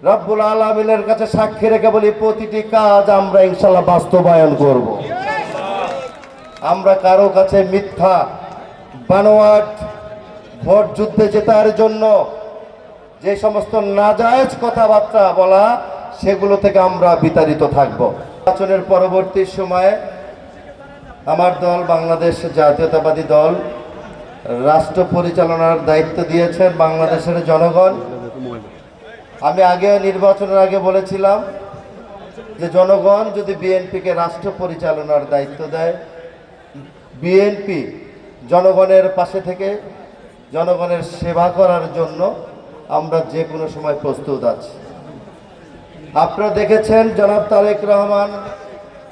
রব্বুল আলামিনের কাছে সাক্ষী রেখে বলি, প্রতিটি কাজ আমরা ইনশাআল্লাহ বাস্তবায়ন করব। আমরা কারো কাছে মিথ্যা বানোয়াট ভোট যুদ্ধে জেতার জন্য যে সমস্ত নাজায়েজ কথাবার্তা বলা, সেগুলো থেকে আমরা বিতাড়িত থাকব। নির্বাচনের পরবর্তী সময়ে আমার দল বাংলাদেশ জাতীয়তাবাদী দল রাষ্ট্র পরিচালনার দায়িত্ব দিয়েছেন বাংলাদেশের জনগণ। আমি নির্বাচনের আগে বলেছিলাম যে জনগণ যদি বিএনপিকে রাষ্ট্র পরিচালনার দায়িত্ব দেয়, বিএনপি জনগণের পাশে থেকে জনগণের সেবা করার জন্য আমরা যে কোনো সময় প্রস্তুত আছি। আপনারা দেখেছেন জনাব তারেক রহমান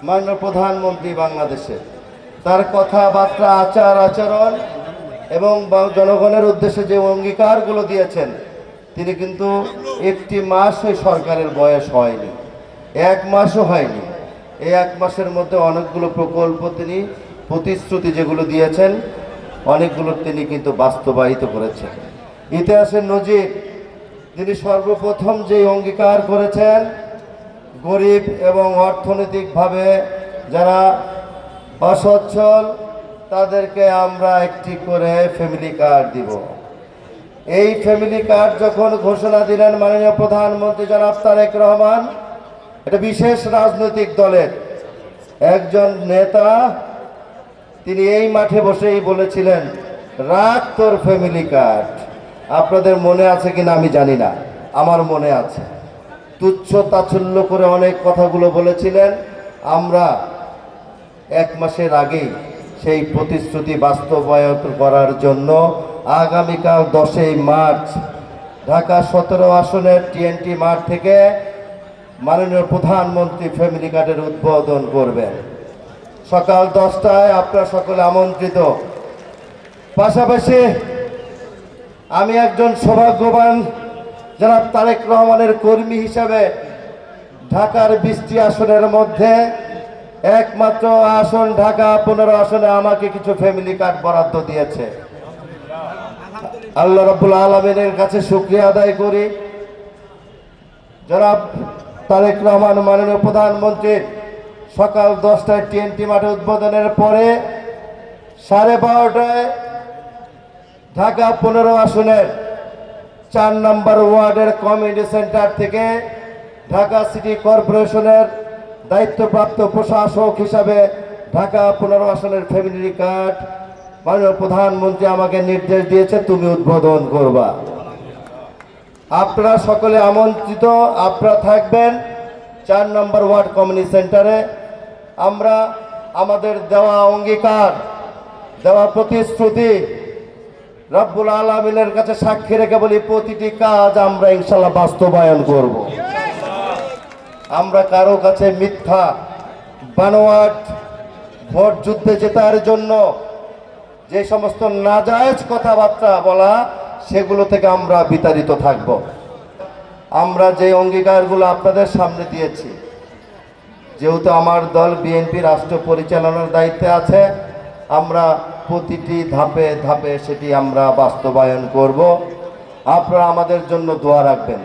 মাননীয় প্রধানমন্ত্রী বাংলাদেশে, তার কথাবার্তা, আচার আচরণ এবং জনগণের উদ্দেশ্যে যে অঙ্গীকারগুলো দিয়েছেন, তিনি কিন্তু একটি মাস ওই সরকারের বয়স হয়নি, 1 মাসও হয়নি। এই 1 মাসের মধ্যে অনেকগুলো প্রকল্প তিনি প্রতিশ্রুতি যেগুলো দিয়েছেন, অনেকগুলো তিনি কিন্তু বাস্তবায়িত করেছেন। ইতিহাসের নজির, তিনি সর্বপ্রথম যে অঙ্গীকার করেছেন, গরিব এবং অর্থনৈতিকভাবে যারা অসচ্ছল তাদেরকে আমরা একটি করে ফ্যামিলি কার্ড দিব। এই ফ্যামিলি কার্ড যখন ঘোষণা দিলেন মাননীয় প্রধানমন্ত্রী জনাব তারেক রহমান, এটা বিশেষ রাজনৈতিক দলের একজন নেতা, তিনি এই মাঠে বসেই বলেছিলেন, রাখ তোর ফ্যামিলি কার্ড। আপনাদের মনে আছে কিনা আমি জানি না, আমার মনে আছে। তুচ্ছ তাচ্ছল্য করে অনেক কথাগুলো বলেছিলেন। আমরা 1 মাসের আগেই সেই প্রতিশ্রুতি বাস্তবায়ন করার জন্য আগামীকাল 10ই মার্চ ঢাকা 17 আসনের টিএনটি মাঠ থেকে মাননীয় প্রধানমন্ত্রী ফ্যামিলি কার্ডের উদ্বোধন করবেন। সকাল 10টায় আপনারা সকলে আমন্ত্রিত। পাশাপাশি আমি একজন সৌভাগ্যবান জনাব তারেক রহমানের কর্মী হিসাবে ঢাকার 20টি আসনের মধ্যে একমাত্র আসন ঢাকা 15 আসনে আমাকে কিছু ফ্যামিলি কার্ড বরাদ্দ দিয়েছে। আল্লাহ রাব্বুল আলামিনের কাছে শুকরিয়া আদায় করি। জনাব তারেক রহমান মাননীয় প্রধানমন্ত্রীর সকাল 10টায় টিএনটি মাঠে উদ্বোধনের পরে 12:30টায় ঢাকা 15 আসনের 4 নম্বর ওয়ার্ডের কমিউনিটি সেন্টার থেকে ঢাকা সিটি কর্পোরেশনের দায়িত্বপ্রাপ্ত প্রশাসক হিসাবে ঢাকা 15 আসনের ফ্যামিলি কার্ড মাননীয় প্রধানমন্ত্রী আমাকে নির্দেশ দিয়েছে, তুমি উদ্বোধন করবা। আপনারা সকলে আমন্ত্রিত, আপনারা থাকবেন 4 নম্বর ওয়ার্ড কমিউনিটি সেন্টারে। আমরা আমাদের দেওয়া অঙ্গীকার, দেওয়া প্রতিশ্রুতি রব্বুল আলামিনের কাছে সাক্ষী রেখে বলি, প্রতিটি কাজ আমরা ইনশাআল্লাহ বাস্তবায়ন করব। আমরা কারো কাছে মিথ্যা বানোয়াট ভোট যুদ্ধে জেতার জন্য যে সমস্ত নাজায়েজ কথাবার্তা বলা, সেগুলো থেকে আমরা বিতাড়িত থাকব। আমরা যে অঙ্গীকারগুলো আপনাদের সামনে দিয়েছি, যেহেতু আমার দল বিএনপি রাষ্ট্র পরিচালনার দায়িত্বে আছে, আমরা প্রতিটি ধাপে ধাপে সেটি আমরা বাস্তবায়ন করব। আপনারা আমাদের জন্য দোয়া রাখবেন।